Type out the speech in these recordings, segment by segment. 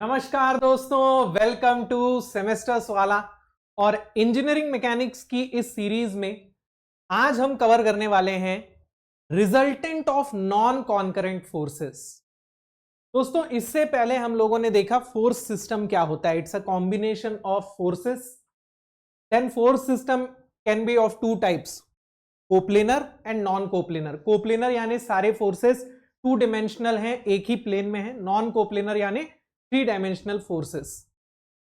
नमस्कार दोस्तों, welcome to semesters वाला। और इंजीनियरिंग मैकेनिक्स की इस सीरीज में आज हम कवर करने वाले हैं resultant of non concurrent forces. दोस्तों, इससे पहले हम लोगों ने देखा फोर्स सिस्टम क्या होता है। It's a combination of forces. Then force system can be of two types, coplanar and non coplanar. Coplanar यानी सारे फोर्सेस टू डिमेंशनल हैं, एक ही प्लेन में है। नॉन कोप्लेनर यानी थ्री डायमेंशनल फोर्सेस।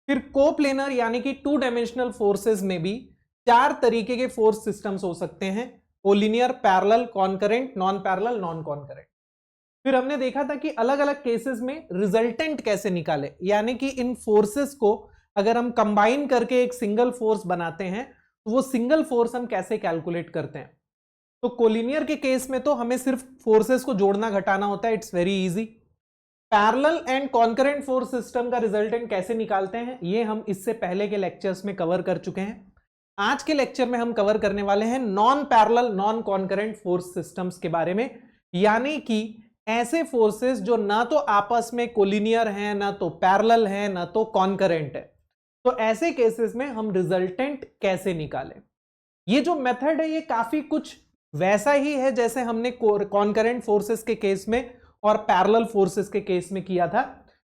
फिर कोप्लेनर यानी कि टू डायमेंशनल फोर्सेस में भी चार तरीके के फोर्स सिस्टम्स हो सकते हैं, collinear, parallel, concurrent, non parallel, non concurrent. फिर हमने देखा था कि अलग अलग केसेस में रिजल्टेंट कैसे निकाले, यानी कि इन फोर्सेस को अगर हम कंबाइन करके एक सिंगल फोर्स बनाते हैं तो वो सिंगल फोर्स हम कैसे कैलकुलेट करते हैं। तो कोलिनियर के केस में तो हमें सिर्फ फोर्सेस को जोड़ना घटाना होता है, it's very easy. Parallel and concurrent force system का रिजल्टेंट कैसे निकालते हैं ये हम इससे पहले के लेक्चर्स में कवर कर चुके हैं। आज के लेक्चर में हम कवर करने वाले हैं non parallel non concurrent force systems के बारे में, यानी कि ऐसे फोर्सेस जो ना तो आपस में कोलिनियर हैं, ना तो पैरेलल हैं, ना तो कॉन्करेंट है। तो ऐसे केसेस में हम रिजल्टेंट कैसे निकालें। ये जो मेथड है ये काफी कुछ वैसा ही है जैसे हमने कॉन्करेंट फोर्सेस के केस में और पैरेलल फोर्सेस के केस में किया था।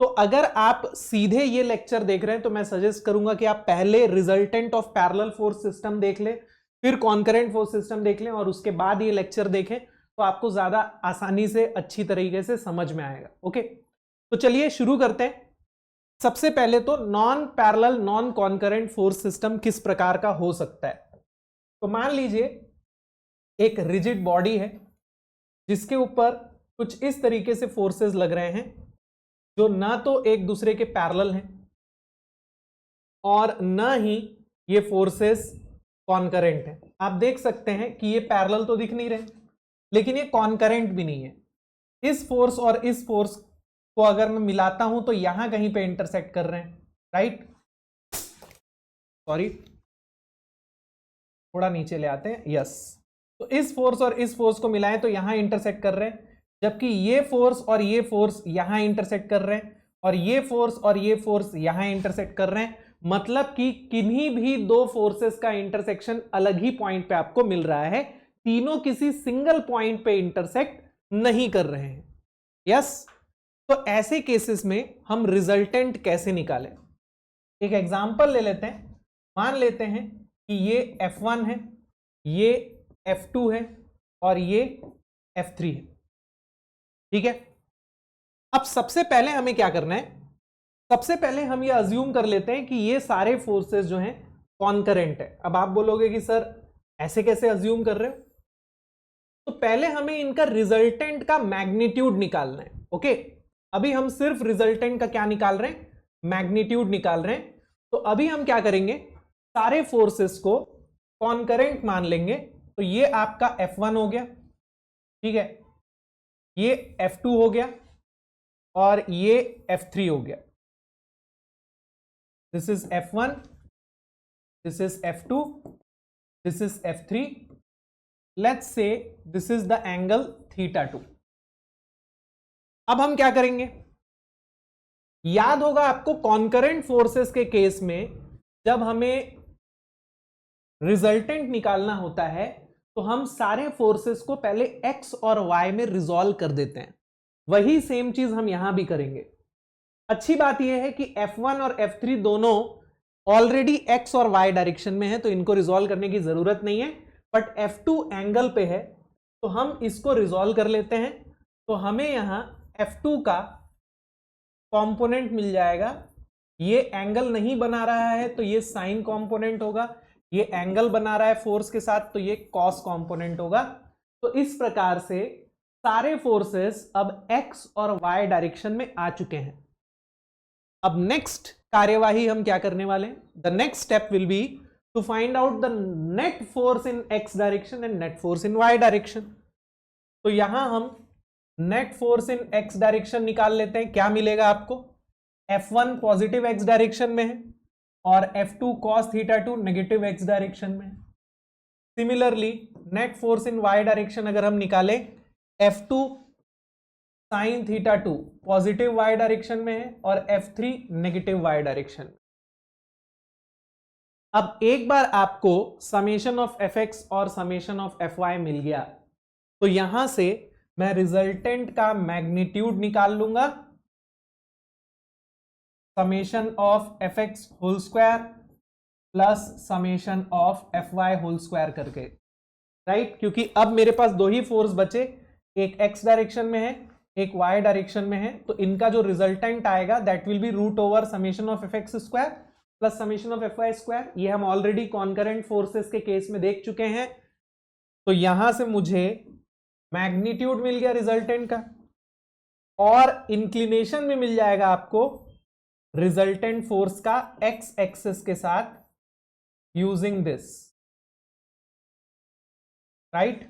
तो अगर आप सीधे ये लेक्चर देख रहे हैं तो मैं सजेस्ट करूंगा कि आप पहले resultant of parallel force system देख लें, फिर कॉन्करेंट फोर्स सिस्टम देख लें और उसके बाद ये लेक्चर देखें, तो आपको ज्यादा आसानी से अच्छी तरीके से समझ में आएगा। ओके, तो चलिए शुरू करते हैं। सबसे पहले तो non parallel non concurrent force system किस प्रकार का हो सकता है। तो मान लीजिए एक रिजिड बॉडी है जिसके ऊपर कुछ इस तरीके से फोर्सेस लग रहे हैं जो ना तो एक दूसरे के पैरेलल हैं और ना ही ये फोर्सेस कॉन्करेंट हैं। आप देख सकते हैं कि ये पैरेलल तो दिख नहीं रहे, लेकिन ये कॉन्करेंट भी नहीं है। इस फोर्स और इस फोर्स को अगर मैं मिलाता हूं तो यहां कहीं पे इंटरसेक्ट कर रहे हैं, राइट। सॉरी, थोड़ा नीचे ले आते हैं, यस। तो इस फोर्स और इस फोर्स को मिलाएं तो यहां इंटरसेक्ट कर रहे हैं, जबकि ये फोर्स और ये फोर्स यहां इंटरसेक्ट कर रहे हैं और ये फोर्स और ये फोर्स यहां इंटरसेक्ट कर रहे हैं। मतलब कि किन्हीं भी दो फोर्सेस का इंटरसेक्शन अलग ही पॉइंट पे आपको मिल रहा है, तीनों किसी सिंगल पॉइंट पे इंटरसेक्ट नहीं कर रहे हैं। यस। तो ऐसे केसेस में हम रिजल्टेंट कैसे निकालें, एक एग्जांपल ले लेते हैं। मान लेते हैं कि ये F1 है, ये F2 है और ये F3 है, ठीक है। अब सबसे पहले हमें क्या करना है, सबसे पहले हम ये अज्यूम कर लेते हैं कि ये सारे फोर्सेस जो हैं कॉन्करेंट है। अब आप बोलोगे कि सर ऐसे कैसे अज्यूम कर रहे हो। तो पहले हमें इनका रिजल्टेंट का मैग्नीट्यूड निकालना है। ओके, अभी हम सिर्फ रिजल्टेंट का क्या निकाल रहे हैं, मैग्नीट्यूड निकाल रहे हैं। तो अभी हम क्या करेंगे, सारे फोर्सेस को कॉन्करेंट मान लेंगे। तो ये आपका F1 हो गया, ठीक है, ये F2 हो गया और ये F3 हो गया। This is F1, this is F2, this is F3। Let's say this is the angle θ2। अब हम क्या करेंगे, याद होगा आपको कॉन्करेंट फोर्सेस के केस में जब हमें रिजल्टेंट निकालना होता है तो हम सारे फोर्सेस को पहले x और y में रिजॉल्व कर देते हैं। वही सेम चीज हम यहां भी करेंगे। अच्छी बात यह है कि F1 और F3 दोनों ऑलरेडी x और y डायरेक्शन में है, तो इनको रिजॉल्व करने की जरूरत नहीं है। बट F2 एंगल पे है तो हम इसको रिजॉल्व कर लेते हैं। तो हमें यहां F2 का कंपोनेंट मिल जाएगा। ये एंगल नहीं बना रहा है तो ये साइन कंपोनेंट होगा, ये एंगल बना रहा है फोर्स के साथ तो ये कॉस कंपोनेंट होगा। तो इस प्रकार से सारे फोर्सेस अब x और y डायरेक्शन में आ चुके हैं। अब नेक्स्ट कार्यवाही हम क्या करने वाले हैं, the next step will be to find out the net force in x direction and net force in y direction. तो यहां हम net force in x direction निकाल लेते हैं। क्या मिलेगा आपको, F1 पॉजिटिव x डायरेक्शन में है और F2 cos θ2 negative x direction में है। Similarly net force in y direction अगर हम निकालें, F2 sine theta 2 positive Y direction में है और F3 नेगेटिव वाई डायरेक्शन में। अब एक बार आपको समेशन ऑफ Fx और समेशन ऑफ Fy मिल गया तो यहां से मैं रिजल्टेंट का मैग्नीट्यूड निकाल लूंगा, summation of Fx whole square plus summation of Fy whole square करके, राइट? क्योंकि अब मेरे पास दो ही फोर्स बचे, एक x डायरेक्शन में है, एक y डायरेक्शन में है, तो इनका जो रिजल्टेंट आएगा that will be root over summation of Fx square plus summation of Fy square. ये हम ऑलरेडी कॉन्करेंट फोर्सेस के केस में देख चुके हैं। तो यहां से मुझे मैग्नीट्यूड मिल गया रिजल्टेंट का और इंक्लिनेशन भी मिल जाएगा आपको रिजल्टेंट फोर्स का x एक्सिस के साथ यूजिंग दिस, राइट?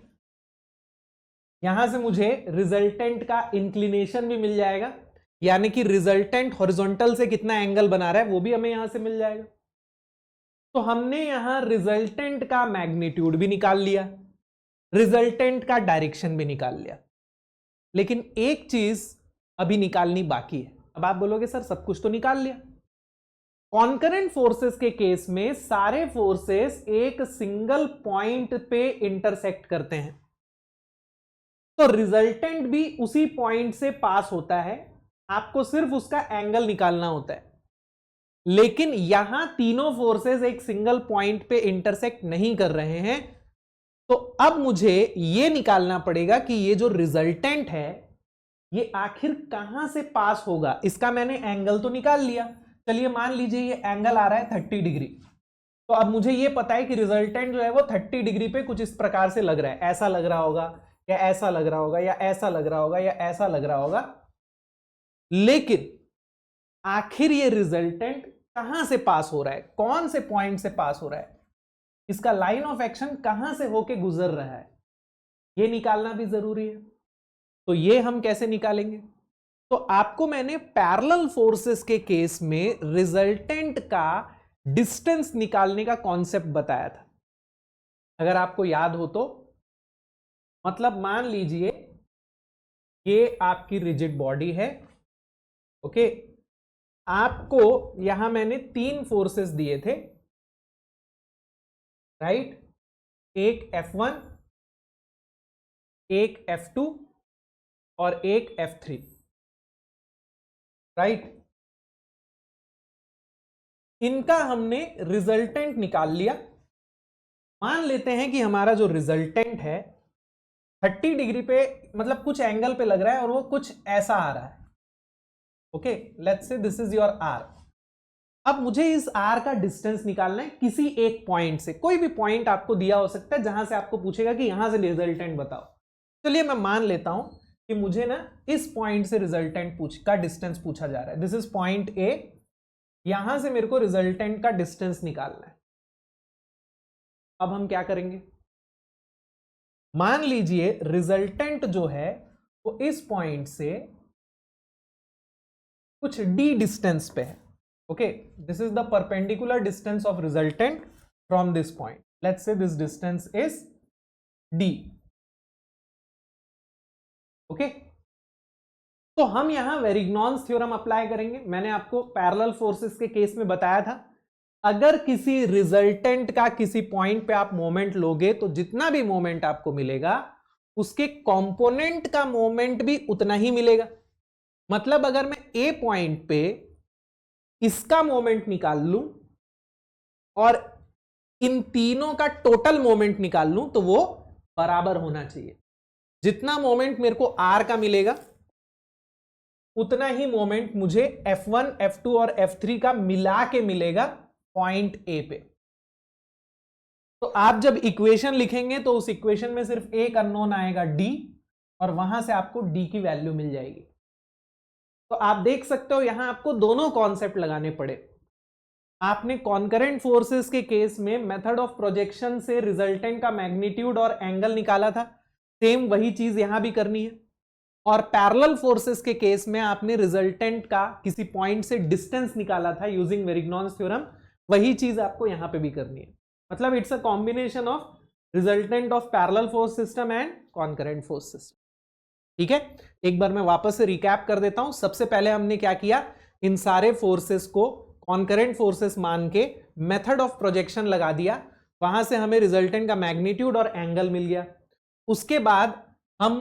यहां से मुझे रिजल्टेंट का इंक्लिनेशन भी मिल जाएगा, यानी कि रिजल्टेंट हॉरिजॉन्टल से कितना एंगल बना रहा है वो भी हमें यहां से मिल जाएगा। तो हमने यहां रिजल्टेंट का मैग्नीट्यूड भी निकाल लिया, रिजल्टेंट का डायरेक्शन भी निकाल लिया, लेकिन एक चीज अभी निकालनी बाकी है। अब आप बोलोगे सर सब कुछ तो निकाल लिया। कॉन्करेंट फोर्सेस के केस में सारे फोर्सेस एक सिंगल पॉइंट पे इंटरसेक्ट करते हैं, तो रिजल्टेंट भी उसी पॉइंट से पास होता है, आपको सिर्फ उसका एंगल निकालना होता है। लेकिन यहां तीनों फोर्सेस एक सिंगल पॉइंट पे इंटरसेक्ट नहीं कर रहे हैं, तो अब मुझे यह निकालना पड़ेगा कि ये जो रिजल्टेंट है ये आखिर कहां से पास होगा। इसका मैंने एंगल तो निकाल लिया, चलिए मान लीजिए ये एंगल आ रहा है 30 डिग्री, तो अब मुझे ये पता है कि रिजल्टेंट जो है वो 30 डिग्री पे कुछ इस प्रकार से लग रहा है, ऐसा लग रहा होगा या ऐसा लग रहा होगा या ऐसा लग रहा होगा या ऐसा लग रहा होगा। लेकिन आखिर ये रिजल्टेंट कहां से पास हो रहा है, कौन से पॉइंट से पास हो रहा है, इसका लाइन ऑफ एक्शन कहां से होके गुजर रहा है, ये निकालना भी जरूरी है। तो ये हम कैसे निकालेंगे? तो आपको मैंने पैरेलल फोर्सेस के केस में रिजल्टेंट का डिस्टेंस निकालने का कॉन्सेप्ट बताया था, अगर आपको याद हो तो। मतलब मान लीजिए ये आपकी रिजिड बॉडी है, ओके, आपको यहां मैंने तीन फोर्सेस दिए थे, राइट? एक F1, एक F2 और एक F3, राइट? इनका हमने रिजल्टेंट निकाल लिया। मान लेते हैं कि हमारा जो रिजल्टेंट है 30 डिग्री पे, मतलब कुछ एंगल पे लग रहा है और वो कुछ ऐसा आ रहा है, okay, let's say this is your R। अब मुझे इस R का डिस्टेंस निकालना है किसी एक पॉइंट से, कोई भी पॉइंट आपको दिया हो सकता है जहां से आपको पूछेगा कि यहां से रिजल्टेंट बताओ। चलिए मैं मान लेता हूं कि मुझे ना इस पॉइंट से रिजल्टेंट का डिस्टेंस पूछा जा रहा है, दिस इज पॉइंट A, यहां से मेरे को रिजल्टेंट का डिस्टेंस निकालना है। अब हम क्या करेंगे? मान लीजिए रिजल्टेंट जो है वो इस पॉइंट से कुछ d डिस्टेंस पे है, okay, this is the perpendicular distance of resultant from this point, let's say this distance is d, okay. तो हम यहां वेरिग्नॉन्स थ्योरम अप्लाई करेंगे। मैंने आपको पैरेलल फोर्सेस के केस में बताया था, अगर किसी रिजल्टेंट का किसी पॉइंट पे आप मोमेंट लोगे तो जितना भी मोमेंट आपको मिलेगा उसके कंपोनेंट का मोमेंट भी उतना ही मिलेगा। मतलब अगर मैं ए पॉइंट पे इसका मोमेंट निकाल लूं और इन तीनों का टोटल मोमेंट निकाल लूं तो वो बराबर होना चाहिए। जितना मोमेंट मेरे को आर का मिलेगा उतना ही मोमेंट मुझे F1, F2 और F3 का मिला के मिलेगा पॉइंट ए पे। तो आप जब इक्वेशन लिखेंगे तो उस इक्वेशन में सिर्फ एक अननोन आएगा d, और वहां से आपको d की वैल्यू मिल जाएगी। तो आप देख सकते हो यहां आपको दोनों कॉन्सेप्ट लगाने पड़े। आपने कॉन्करेंट फोर्सेस के केस में मेथड ऑफ प्रोजेक्शन से रिजल्टेंट का मैग्नीट्यूड और एंगल निकाला था, सेम वही चीज यहां भी करनी है। और पैरेलल फोर्सेस के केस में आपने रिजल्टेंट का किसी पॉइंट से डिस्टेंस निकाला था यूजिंग वेरिग्नॉन्स थ्योरम, वही चीज आपको यहां पे भी करनी है। मतलब it's a combination of resultant of parallel force system and concurrent force system. ठीक है, एक बार मैं वापस से रिकैप कर देता हूं। सबसे पहले हमने क्या किया, इन सारे फोर्सेस को कॉन्करेंट फोर्सेस मान के मेथड ऑफ प्रोजेक्शन लगा दिया, वहां से हमें रिजल्टेंट का मैग्नीट्यूड और एंगल मिल गया। उसके बाद हम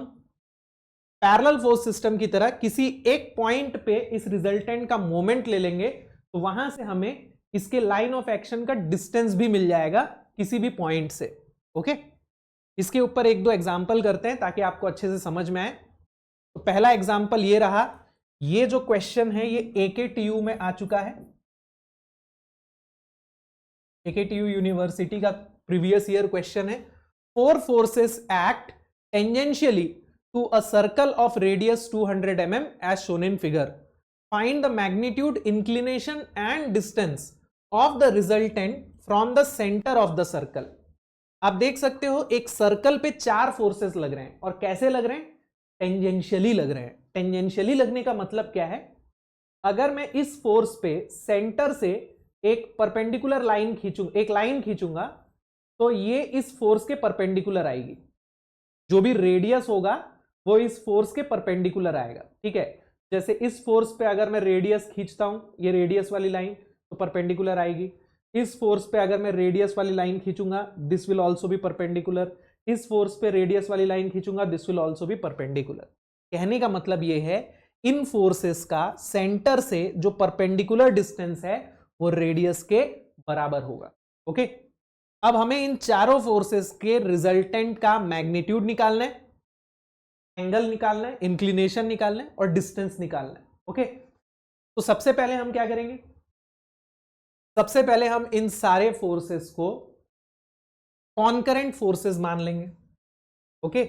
पैरेलल फोर्स सिस्टम की तरह किसी एक पॉइंट पे इस रिजल्टेंट का मोमेंट ले लेंगे, तो वहां से हमें इसके लाइन ऑफ एक्शन का डिस्टेंस भी मिल जाएगा किसी भी पॉइंट से। ओके, इसके ऊपर एक दो एग्जांपल करते हैं ताकि आपको अच्छे से समझ में आए। तो पहला एग्जांपल ये रहा, ये जो क्वेश्चन है ये AKTU में आ चुका है, AKTU यूनिवर्सिटी का प्रीवियस ईयर क्वेश्चन है। Four forces act tangentially to a circle of radius 200 mm as shown in figure. Find the magnitude, inclination and distance of the resultant from the center of the circle. आप देख सकते हो एक circle पे चार forces लग रहे हैं, और कैसे लग रहे हैं, टेंजेंशियली लग रहे हैं। टेंजेंशियली लगने का मतलब क्या है, अगर मैं इस फोर्स पे सेंटर से एक परपेंडिकुलर लाइन एक लाइन खींचूंगा, तो ये इस फोर्स के परपेंडिकुलर आएगी। जो भी रेडियस होगा वो इस फोर्स के परपेंडिकुलर आएगा। ठीक है, जैसे इस फोर्स पे अगर मैं रेडियस खींचता हूं, ये रेडियस वाली लाइन, तो परपेंडिकुलर आएगी। इस फोर्स पे अगर मैं रेडियस वाली लाइन खींचूंगा, this will also be perpendicular. इस फोर्स पे रेडियस वाली लाइन खींचूंगा, this will also be perpendicular. कहने का मतलब ये है, इन फोर्सेस का सेंटर से जो परपेंडिकुलर डिस्टेंस है वो रेडियस के बराबर होगा। ओके, अब हमें इन चारों फोर्सेस के रिजल्टेंट का मैग्नीट्यूड निकालना है, एंगल निकालना है, इंक्लिनेशन निकालना है और डिस्टेंस निकालना है। ओके, तो सबसे पहले हम क्या करेंगे, सबसे पहले हम इन सारे फोर्सेस को कॉन्करेंट फोर्सेस मान लेंगे। ओके,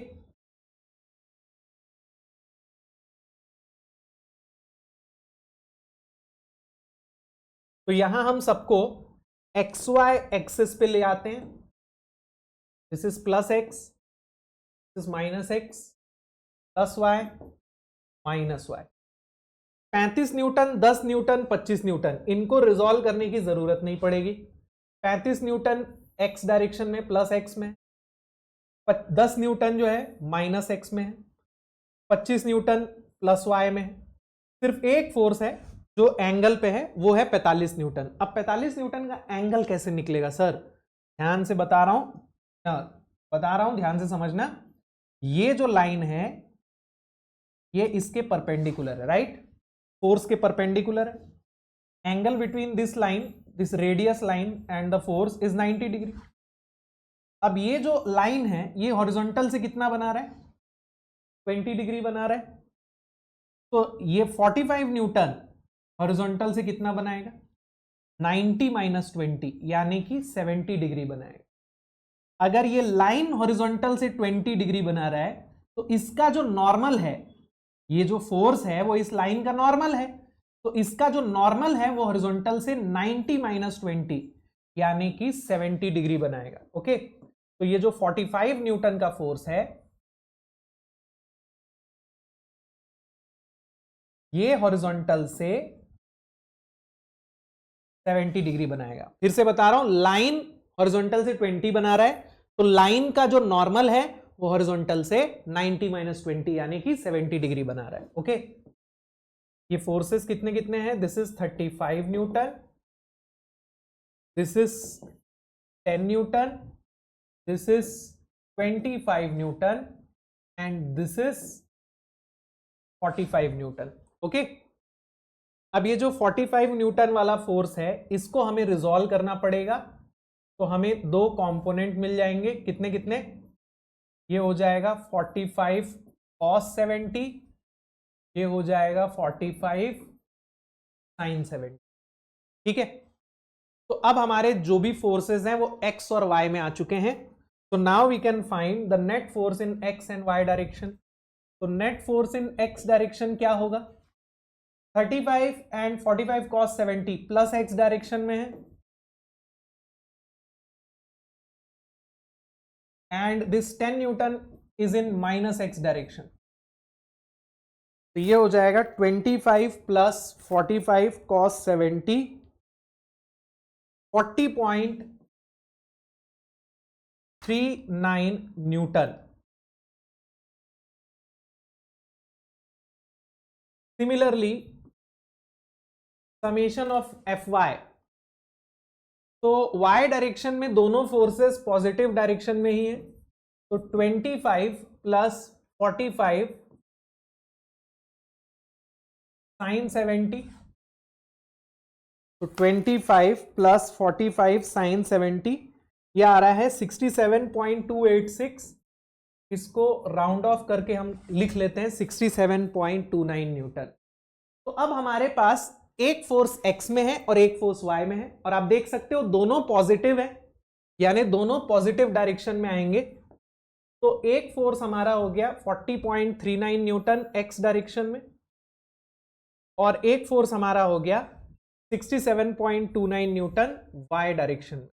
तो यहां हम सबको XY एक्सिस पे ले आते हैं। This is plus X, this is minus X, plus Y, minus Y. 35 newton, 10 newton, 25 newton, इनको रिजॉल्व करने की जरूरत नहीं पड़ेगी। 35 न्यूटन एक्स डायरेक्शन में प्लस एक्स में, 10 न्यूटन जो है माइनस एक्स में है, 25 न्यूटन प्लस वाई में है। सिर्फ एक फोर्स है जो एंगल पे है, वो है 45 न्यूटन। अब 45 न्यूटन का एंगल कैसे निकलेगा सर, ध्यान से बता रहा हूं, ध्यान से समझना। ये जो लाइन है ये इसके परपेंडिकुलर है, राइट, फोर्स के परपेंडिकुलर है। Angle between this line, this radius line and the force is 90 degree. अब ये जो लाइन है ये हॉरिजॉन्टल से कितना बना रहा है, 20 डिग्री बना रहा है। तो ये 45 न्यूटन हॉरिजॉन्टल से कितना बनाएगा, 90 माइनस 20 यानी कि 70 डिग्री बनाएगा। अगर ये लाइन हॉरिजॉन्टल से 20 डिग्री बना रहा है, तो इसका जो नॉर्मल है, ये जो फोर्स है वो इस लाइन का नॉर्मल है, तो इसका जो नॉर्मल है वो हॉरिजॉन्टल से 90 माइनस 20 यानी कि 70 डिग्री बनाएगा। ओके, तो ये जो 45 न्यूटन का फोर्स है ये हॉरिजॉन्टल से 70 डिग्री बनाएगा। फिर से बता रहा हूं, लाइन हॉरिजॉन्टल से 20 बना रहा है, तो लाइन का जो नॉर्मल है वो हॉरिजॉन्टल से 90 माइनस 20 यानी कि 70 डिग्री बना रहा है। ओके, ये फोर्सेस कितने कितने हैं, this is 35 Newton, this is 10 Newton, this is 25 Newton and this is 45 Newton. Okay, अब ये जो 45 न्यूटन वाला फोर्स है इसको हमें रिजॉल्व करना पड़ेगा, तो हमें दो कंपोनेंट मिल जाएंगे। कितने कितने, ये हो जाएगा 45 cos 70, ये हो जाएगा 45 sin 70। ठीक है, तो अब हमारे जो भी फोर्सेस हैं वो x और y में आ चुके हैं। तो now we can find the net force in x and y direction. तो net force in x direction क्या होगा, 35 and 45 cos 70 plus x direction में है, and this 10 newton is in minus x direction. तो ये हो जाएगा 25 plus 45 cos 70, 40.39 newton. Similarly summation of F Y, तो y डायरेक्शन में दोनों फोर्सेस पॉजिटिव डायरेक्शन में ही है, तो 25 प्लस 45 साइन 70, तो 25 प्लस 45 साइन 70, यह आ रहा है 67.286, इसको राउंड ऑफ करके हम लिख लेते हैं 67.29 न्यूटन। तो अब हमारे पास एक फोर्स x में है और एक फोर्स y में है, और आप देख सकते हो दोनों पॉजिटिव है, यानी दोनों पॉजिटिव डायरेक्शन में आएंगे। तो एक फोर्स हमारा हो गया 40.39 न्यूटन x डायरेक्शन में, और एक फोर्स हमारा हो गया 67.29 न्यूटन y डायरेक्शन में।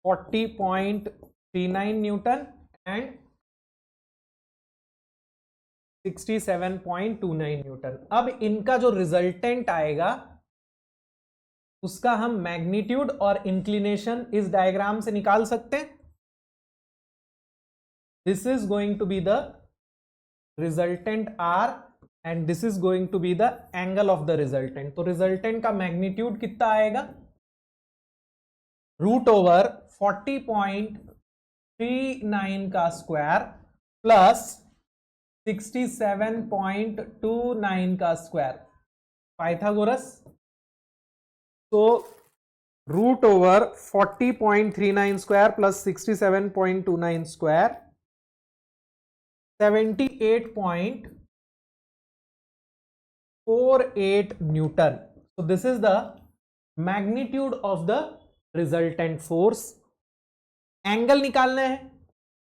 $40.39 न्यूटन एंड 67.29 न्यूटन। अब इनका जो रिजल्टेंट आएगा उसका हम मैग्नीट्यूड और इंक्लिनेशन इस डायग्राम से निकाल सकते हैं। This is going to be the resultant R and this is going to be the angle of the resultant. तो रिजल्टेंट का मैग्नीट्यूड कितना आएगा? रूट ओवर 40.39 का स्क्वायर प्लस 67.29 का स्क्वायर, पाइथागोरस। तो root over 40.39 square plus 67.29 square 78.48 newton. So this is the magnitude of the resultant force। Angle निकालना है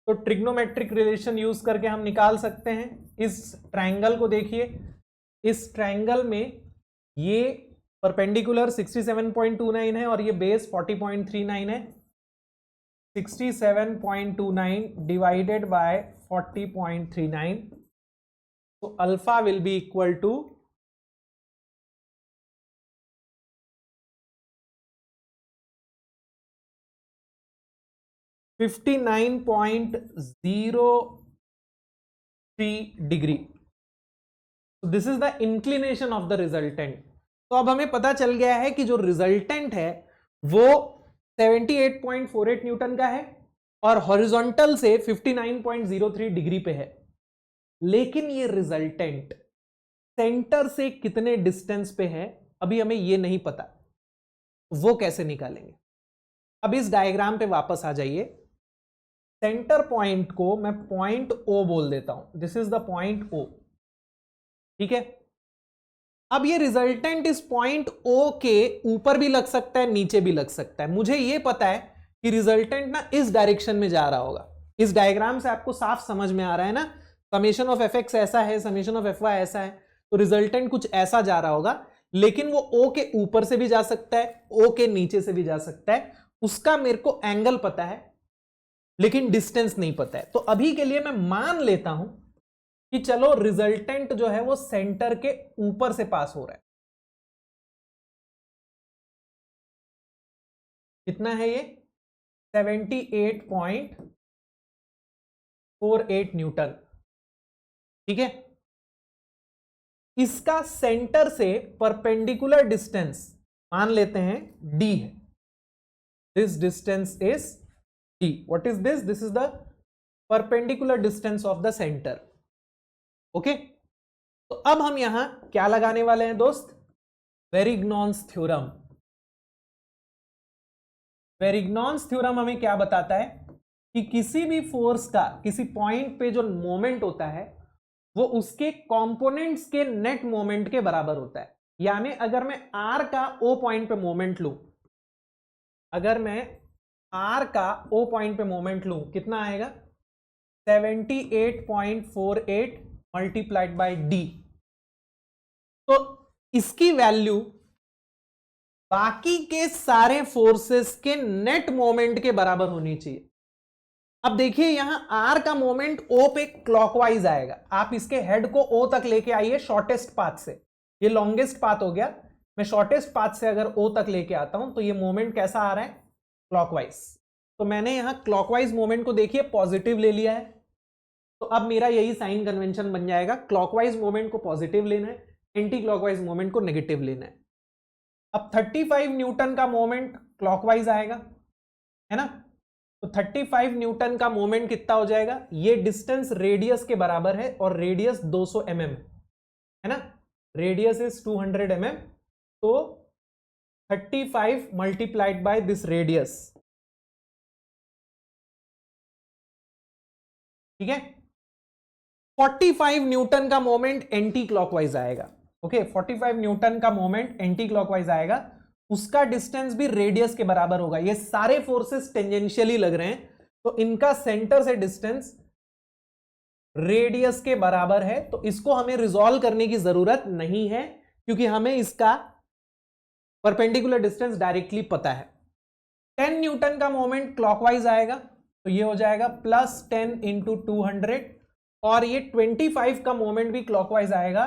तो ट्रिग्नोमेट्रिक रिलेशन यूज करके हम निकाल सकते हैं। इस ट्रायंगल को देखिए, इस ट्रायंगल में ये परपेंडिकुलर 67.29 है और ये बेस 40.39 है। 67.29 डिवाइडेड बाय 40.39, तो alpha will be equal to 59.03 degree. This is the inclination of the resultant. तो अब हमें पता चल गया है कि जो रिजल्टेंट है वो 78.48 न्यूटन का है और हॉरिजॉन्टल से 59.03 डिग्री पे है। लेकिन ये रिजल्टेंट सेंटर से कितने डिस्टेंस पे है अभी हमें ये नहीं पता, वो कैसे निकालेंगे? अब इस डायग्राम पे वापस आ जाइए। सेंटर पॉइंट को मैं पॉइंट O बोल देता हूं, this is the point O, ठीक है। अब ये रिजल्टेंट इस पॉइंट O के ऊपर भी लग सकता है, नीचे भी लग सकता है। मुझे ये पता है कि रिजल्टेंट ना इस डायरेक्शन में जा रहा होगा। इस डायग्राम से आपको साफ समझ में आ रहा है ना, समेशन ऑफ एफ एक्स ऐसा है, समेशन ऑफ एफ वाई ऐसा है, तो रिजल्टेंट कुछ ऐसा जा रहा होगा। लेकिन वो O के ऊपर से भी जा सकता है, O के नीचे से भी जा सकता है। उसका मेरे को एंगल पता है लेकिन डिस्टेंस नहीं पता है। तो अभी के लिए मैं मान लेता हूं कि चलो रिजल्टेंट जो है वो सेंटर के ऊपर से पास हो रहा है। कितना है ये? 78.48 न्यूटन, ठीक है। इसका सेंटर से परपेंडिकुलर डिस्टेंस मान लेते हैं d है। This distance is d। What is this? This is the perpendicular distance of the centre, okay. तो अब हम यहां क्या लगाने वाले हैं दोस्त? वेरिग्नॉन्स थ्योरम। वेरिग्नॉन्स थ्योरम हमें क्या बताता है कि किसी भी फोर्स का किसी पॉइंट पे जो मोमेंट होता है वो उसके कंपोनेंट्स के नेट मोमेंट के बराबर होता है। यानी अगर मैं r का O पॉइंट पे मोमेंट लूं, अगर मैं r का O पॉइंट पे मोमेंट लूं, कितना आएगा? 78.48 मल्टीप्लाइड बाय d। तो इसकी वैल्यू बाकी के सारे फोर्सेस के नेट मोमेंट के बराबर होनी चाहिए। अब देखिए यहां R का मोमेंट O पे क्लॉकवाइज आएगा। आप इसके हेड को O तक लेके आइए शॉर्टेस्ट पाथ से, ये लॉन्गेस्ट पाथ हो गया। मैं शॉर्टेस्ट पाथ से अगर O तक लेके आता हूं तो ये मोमेंट कैसा आ रहा है? क्लॉकवाइज। तो मैंने यहां क्लॉकवाइज मोमेंट को देखिए पॉजिटिव ले लिया है, तो अब मेरा यही साइन कन्वेंशन बन जाएगा, क्लॉकवाइज मोमेंट को पॉजिटिव लेना है, एंटी क्लॉकवाइज मोमेंट को नेगेटिव लेना है। अब 35 न्यूटन का मोमेंट क्लॉकवाइज आएगा, है ना, तो 35 न्यूटन का मोमेंट कितना हो जाएगा, ये डिस्टेंस रेडियस के बराबर है और रेडियस 200 mm है ना, रेडियस इज 200 mm, तो 35 मल्टीप्लाइड बाय दिस रेडियस, ठीक है। 45 न्यूटन का मोमेंट एंटी क्लॉकवाइज आएगा, ओके, 45 न्यूटन का मोमेंट एंटी क्लॉकवाइज आएगा, उसका डिस्टेंस भी रेडियस के बराबर होगा। ये सारे फोर्सेस टेंजेंशियली लग रहे हैं, तो इनका सेंटर से डिस्टेंस रेडियस के बराबर है, तो इसको हमें रिजॉल्व करने की जरूरत नहीं है, क्योंकि हमें इसका परपेंडिकुलर डिस्टेंस डायरेक्टली पता है। 10 न्यूटन का मोमेंट क्लॉकवाइज आएगा, तो ये हो जाएगा +10 × 200, और ये 25 का मोमेंट भी क्लॉकवाइज आएगा,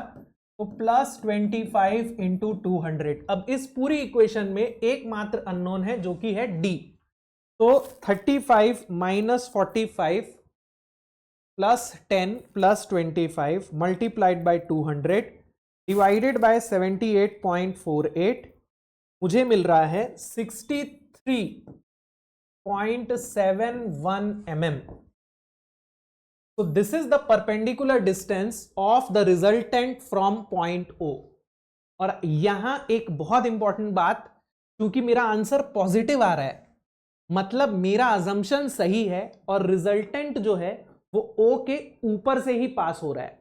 तो +25 × 200। अब इस पूरी इक्वेशन में एकमात्र अननोन है जो कि है d, तो 35 - 45 +10 +25 मल्टीप्लाइड बाय 200 डिवाइडेड बाय 78.48, मुझे मिल रहा है 63.71 mm। So this is the perpendicular distance of the resultant from point O। और यहां एक बहुत इंपॉर्टेंट बात, क्योंकि मेरा आंसर पॉजिटिव आ रहा है, मतलब मेरा अजम्पशन सही है और रिजल्टेंट जो है वो O के ऊपर से ही पास हो रहा है।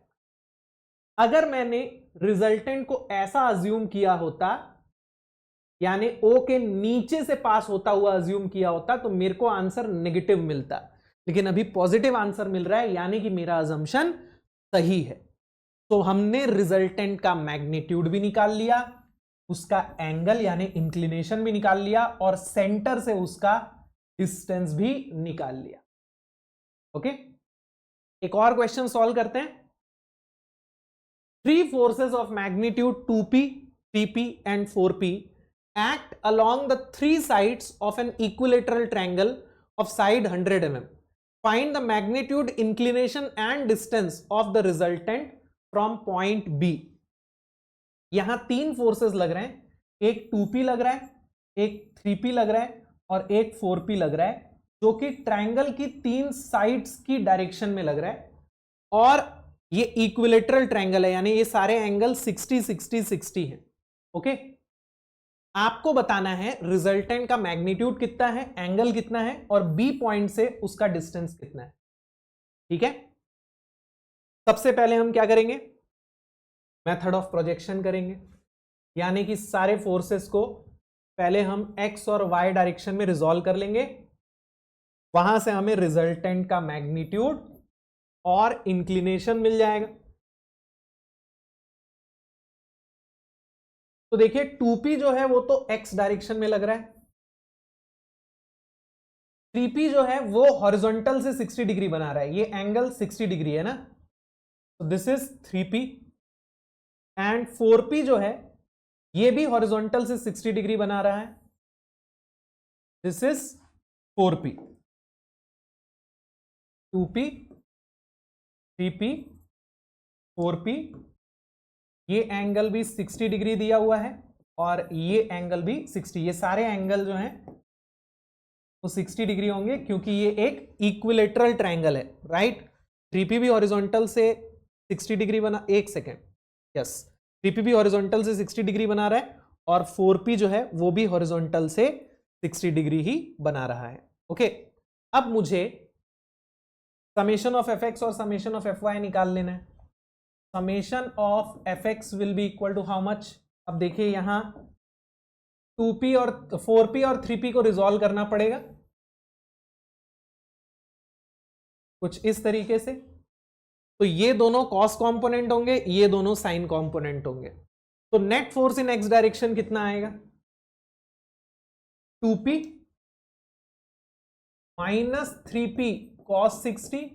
अगर मैंने रिजल्टेंट को ऐसा अज्यूम किया होता, यानी O के नीचे से पास होता हुआ अज्यूम किया होता, तो मेरे को आंसर नेगेटिव मिलता, लेकिन अभी पॉजिटिव आंसर मिल रहा है, यानी कि मेरा अजम्पशन सही है। तो हमने रिजल्टेंट का मैग्नीट्यूड भी निकाल लिया, उसका एंगल यानी इंक्लिनेशन भी निकाल लिया, और सेंटर से उसका डिस्टेंस भी निकाल लिया। ओके, एक और क्वेश्चन सॉल्व करते हैं। 3 forces of magnitude 2p, 3p and 4p act along the 3 sides of an equilateral triangle of side 100 mm. Find the magnitude, inclination and distance of the resultant from point B। यहां 3 forces लग रहे हैं, एक 2p लग रहा है, एक 3p लग रहा है और एक 4p लग रहा है, जो कि ट्रायंगल की 3 साइड्स की डायरेक्शन में लग रहा है, और ये इक्विलेटरल ट्रायंगल है, यानी ये सारे एंगल 60 60 60 हैं। ओके, आपको बताना है रिजल्टेंट का मैग्नीट्यूड कितना है, एंगल कितना है, और बी पॉइंट से उसका डिस्टेंस कितना है। ठीक है, सबसे पहले हम क्या करेंगे, मेथड ऑफ प्रोजेक्शन करेंगे, यानी कि सारे फोर्सेस को पहले हम एक्स और वाई डायरेक्शन में रिजॉल्व कर लेंगे, वहां से हमें रिजल्टेंट का मैग्नीट्यूड और इंक्लिनेशन मिल जाएगा। तो देखिए 2p जो है वो तो x डायरेक्शन में लग रहा है, 3p जो है वो हॉरिजॉन्टल से 60 डिग्री बना रहा है, ये एंगल 60 डिग्री है ना, तो this is 3p, and 4p जो है ये भी हॉरिजॉन्टल से 60 डिग्री बना रहा है, this is 4p। 2p, 3p, 4p, ये एंगल भी 60 डिग्री दिया हुआ है और ये एंगल भी 60, ये सारे एंगल जो हैं वो 60 डिग्री होंगे, क्योंकि ये एक इक्विलेटरल ट्रायंगल है, राइट। 3p भी हॉरिजॉन्टल से 60 डिग्री बना, एक सेकेंड, यस, 3p भी हॉरिजॉन्टल से 60 डिग्री बना रहा है और 4p जो है वो भी हॉरिजॉन्टल से 60 डिग्री ही बना रहा है। ओके, अब मुझे समेशन ऑफ fx और समेशन ऑफ fy निकाल लेना है। Summation of fx will be equal to how much, अब देखिए यहां 2p और 4p और 3p को रिजॉल्व करना पड़ेगा कुछ इस तरीके से, तो ये दोनों कॉस कंपोनेंट होंगे, ये दोनों साइन कंपोनेंट होंगे, तो नेट फोर्स इन एक्स डायरेक्शन कितना आएगा, 2p minus 3p cos 60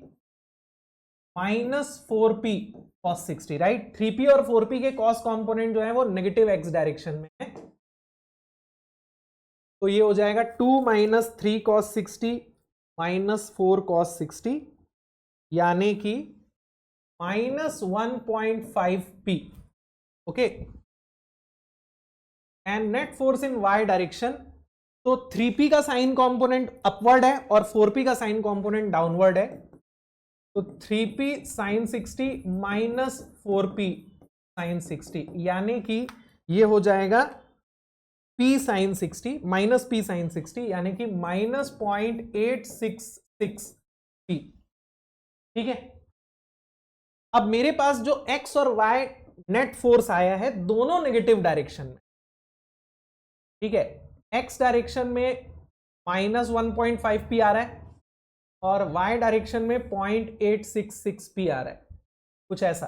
minus 4p cos 60, right. 3p और 4p के cos कंपोनेंट जो है वो नेगेटिव एक्स डायरेक्शन में है, तो ये हो जाएगा 2 माइनस 3 cos 60 माइनस 4 cos 60 यानी कि minus 1.5p। Okay, and net force in y direction, तो 3p का साइन कंपोनेंट अपवर्ड है और 4p का साइन कंपोनेंट डाउनवर्ड है, तो 3p sign 60 minus 4p sign 60 यानी कि ये हो जाएगा p sine 60 minus p sine 60 यानी कि माइनस 0.866p। ठीक है, अब मेरे पास जो x और y नेट फोर्स आया है दोनों नेगेटिव डायरेक्शन में। ठीक है, x डायरेक्शन में माइनस 1.5p आ रहा है और y डायरेक्शन में 0.866p आ रहा है, कुछ ऐसा,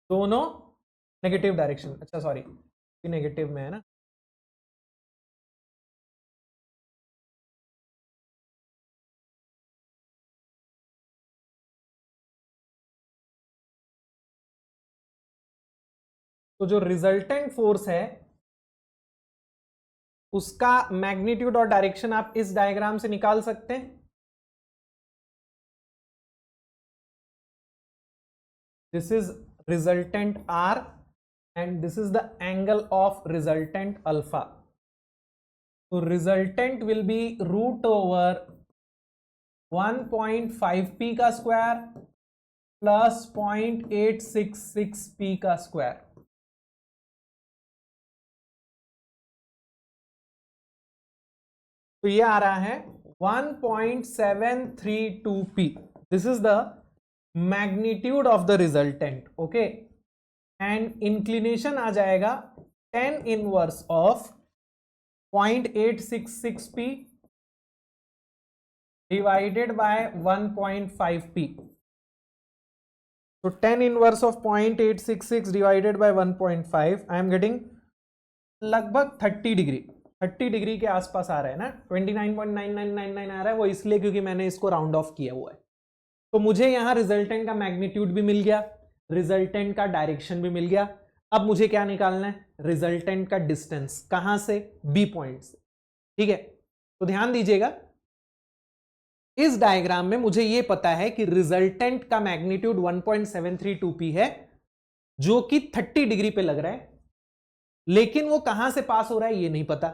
दोनों नेगेटिव डायरेक्शन। अच्छा सॉरी, नेगेटिव में है ना, तो जो रिजल्टेंट फोर्स है उसका मैग्नीट्यूड और डायरेक्शन आप इस डायग्राम से निकाल सकते हैं। This is resultant R and this is the angle of resultant alpha. So resultant will be root over 1.5p का स्क्वायर प्लस 0.866p का स्क्वायर। तो ये आ रहा है 1.732p। This is the magnitude of the resultant. Okay, and inclination आ जाएगा 10 inverse of 0.866p divided by 1.5p। तो 10 inverse of 0.866 divided by 1.5, I am getting लगभग 30 डिग्री, 30 डिग्री के आसपास आ रहा है ना, 29.9999 आ रहा है। वो इसलिए क्योंकि मैंने इसको राउंड ऑफ किया हुआ है। तो मुझे यहां रिजल्टेंट का मैग्नीट्यूड भी मिल गया, रिजल्टेंट का डायरेक्शन भी मिल गया। अब मुझे क्या निकालना है, रिजल्टेंट का डिस्टेंस, कहां से, बी पॉइंट से। ठीक है, तो ध्यान दीजिएगा, इस डायग्राम में मुझे यह पता है कि रिजल्टेंट का मैग्नीट्यूड 1.732p है जो कि 30 डिग्री पे लग रहा है, लेकिन वो कहां से पास हो रहा है ये नहीं पता।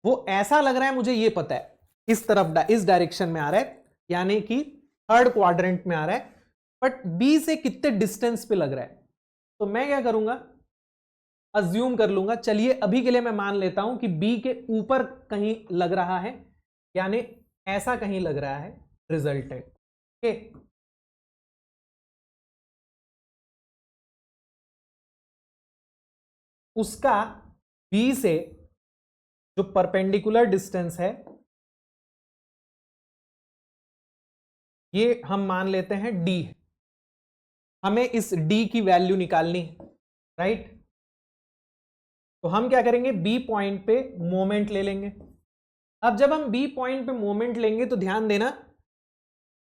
वो ऐसा लग रहा है मुझे ये पता है इस तरफ, इस डायरेक्शन में आ रहा है, यानी कि थर्ड क्वाड्रेंट में आ रहा है, बट बी से कितने डिस्टेंस पे लग रहा है। तो मैं क्या करूंगा, अज्यूम कर लूंगा, चलिए अभी के लिए मैं मान लेता हूं कि बी के ऊपर कहीं लग रहा है, यानी ऐसा कहीं लग रहा है रिजल्टेंट। ओके, उसका बी से जो परपेंडिकुलर डिस्टेंस है ये हम मान लेते हैं डी है। हमें इस डी की वैल्यू निकालनी है, राइट। तो हम क्या करेंगे, बी पॉइंट पे मोमेंट ले लेंगे। अब जब हम बी पॉइंट पे मोमेंट लेंगे तो ध्यान देना,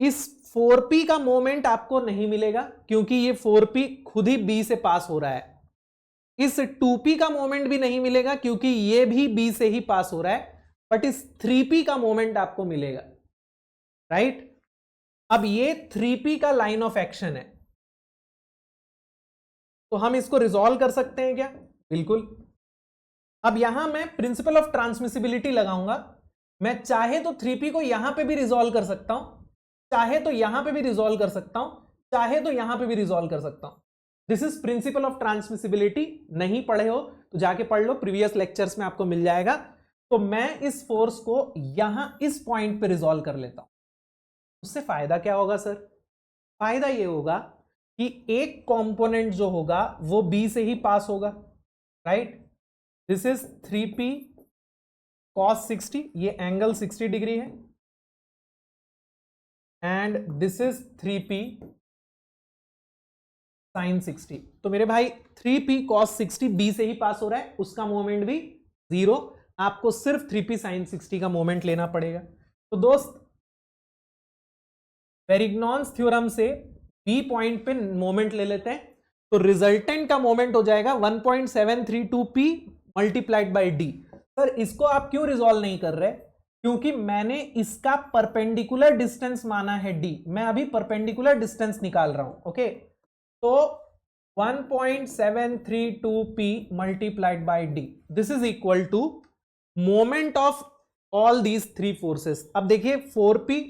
इस 4p का मोमेंट आपको नहीं मिलेगा क्योंकि ये 4p खुद ही बी से पास हो रहा है। इस 2p का मोमेंट भी नहीं मिलेगा क्योंकि ये भी बी से ही पास हो रहा है, बट इस 3p का मोमेंट आपको मिलेगा, राइट। अब ये 3p का लाइन ऑफ एक्शन है, तो हम इसको रिजॉल्व कर सकते हैं क्या, बिल्कुल। अब यहां मैं प्रिंसिपल ऑफ ट्रांसमिसिबिलिटी लगाऊंगा। मैं चाहे तो 3p को यहां पे भी रिजॉल्व कर सकता हूं, चाहे तो यहां पे भी रिजॉल्व कर सकता हूं, चाहे तो यहां पे भी रिजॉल्व कर सकता हूं। This is principle of transmissibility. नहीं पढ़े हो तो जाके पढ़ लो, प्रीवियस लेक्चर्स में आपको मिल जाएगा। तो मैं इस फोर्स को यहां इस पॉइंट पे रिजॉल्व कर लेता हूं। उससे फायदा क्या होगा सर, फायदा ये होगा कि एक कंपोनेंट जो होगा वो बी से ही पास होगा, right. This is 3p cos 60, ये एंगल 60 डिग्री है, and this is 3p sin 60। तो मेरे भाई 3p cos 60 b से ही पास हो रहा है, उसका मोमेंट भी 0, आपको सिर्फ 3p sin 60 का मोमेंट लेना पड़ेगा। तो दोस्त, वेरिग्नॉन्स थ्योरम से बी पॉइंट पे मोमेंट ले लेते हैं, तो रिजल्टेंट का मोमेंट हो जाएगा 1.732p multiplied by D. Sir इसको आप क्यों रिजॉल्व नहीं कर रहे? क्योंकि मैंने इसका परपेंडिकुलर डिस्टेंस माना है डी, मैं अभी परपेंडिकुलर डिस्टेंस निकाल रहा हूं। ओके, तो 1.732 p multiplied by D, this is equal to moment of all these three forces. अब देखिए 4p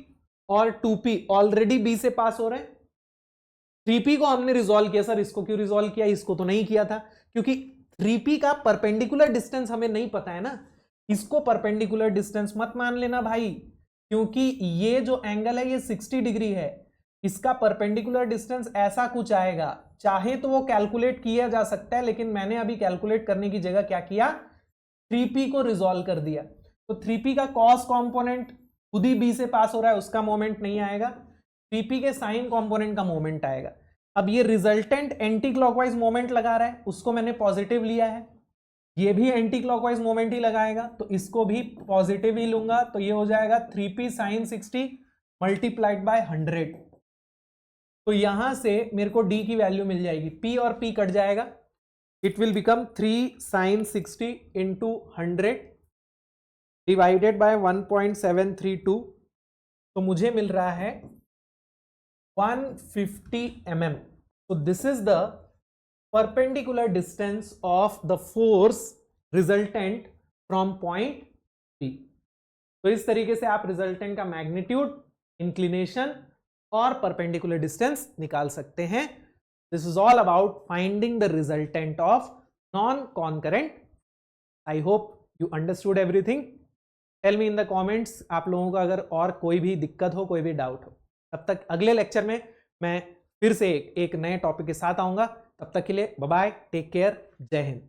और 2p ऑलरेडी b से पास हो रहे हैं, 3p को हमने रिजॉल्व किया। सर इसको क्यों रिजॉल्व किया? इसको तो नहीं किया था, क्योंकि 3p का परपेंडिकुलर डिस्टेंस हमें नहीं पता है ना। इसको परपेंडिकुलर डिस्टेंस मत मान लेना भाई, क्योंकि ये जो एंगल है ये 60 डिग्री है, इसका परपेंडिकुलर डिस्टेंस ऐसा कुछ आएगा। चाहे तो वो कैलकुलेट किया जा सकता है, लेकिन मैंने अभी कैलकुलेट करने की जगह क्या किया, 3p को रिजॉल्व कर दिया। तो 3p का कॉस कंपोनेंट खुद ही b से पास हो रहा है, उसका मोमेंट नहीं आएगा, 3p के साइन कंपोनेंट का मोमेंट आएगा। अब ये रिजल्टेंट एंटी क्लॉकवाइज मोमेंट लगा रहा है, उसको मैंने पॉजिटिव लिया है, ये भी एंटी क्लॉकवाइज मोमेंट ही लगाएगा, तो इसको भी पॉजिटिव ही लूंगा, तो ये हो जाएगा 3p sin 60 मल्टीप्लाइड बाय 100। तो यहां से मेरे को d की वैल्यू मिल जाएगी, p और p कट जाएगा, it will become 3 sin 60 into 100 divided by 1.732, तो मुझे मिल रहा है 150 mm। So this is the perpendicular distance of the force resultant from point P। तो इस तरीके से आप रिजल्टेंट का मैग्नीट्यूड, इंक्लिनेशन और परपेंडिकुलर डिस्टेंस निकाल सकते हैं। This is all about finding the resultant of non concurrent. I hope you understood everything. Tell me in the comments आप लोगों का अगर और कोई भी दिक्कत हो, कोई भी डाउट हो। तब तक अगले लेक्चर में मैं फिर से एक नए टॉपिक के साथ आऊंगा। तब तक के लिए बाय बाय, टेक केयर, जय हिंद।